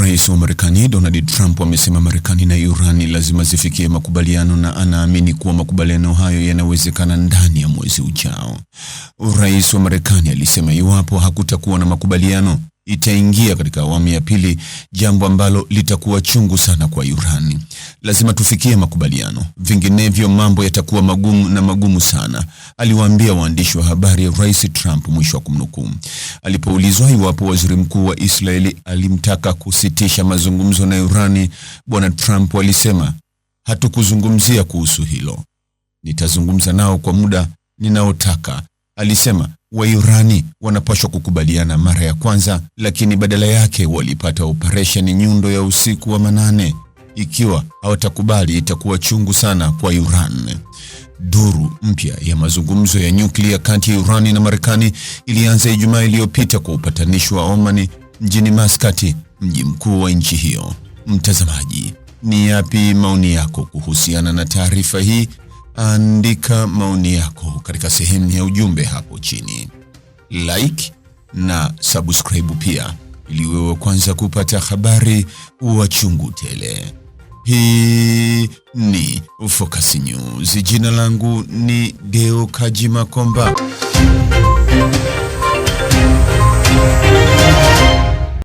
Rais wa Marekani Donald Trump amesema Marekani na Iran lazima zifikie makubaliano na anaamini kuwa makubaliano hayo yanawezekana ndani ya mwezi ujao. Rais wa Marekani alisema iwapo hakutakuwa na makubaliano, itaingia katika awamu ya pili, jambo ambalo litakuwa chungu sana kwa Iran. Lazima tufikie makubaliano, vinginevyo mambo yatakuwa magumu sana, aliwaambia waandishi wa habari Rais Trump, mwisho wa kumnukuu. Alipoulizwa iwapo waziri mkuu wa Israeli alimtaka kusitisha mazungumzo na Iran, Bwana Trump alisema, hatukuzungumzia kuhusu hilo. Nitazungumza nao kwa muda ninaotaka, alisema. Wairani wanapaswa kukubaliana mara ya kwanza, lakini badala yake walipata operesheni nyundo ya usiku wa manane. Ikiwa hawatakubali, itakuwa chungu sana kwa Iran. Duru mpya ya mazungumzo ya nyuklia kati ya Iran na Marekani ilianza Ijumaa iliyopita kwa upatanishi wa Oman mjini Muscat, mji mkuu wa nchi hiyo. Mtazamaji, ni yapi maoni yako kuhusiana na taarifa hii? Andika maoni yako katika sehemu ya ujumbe hapo chini. Like na subscribe pia, ili wewe kwanza kupata habari wa chungu tele. Hii ni Focus News. Jina langu ni Deo Kaji Makomba.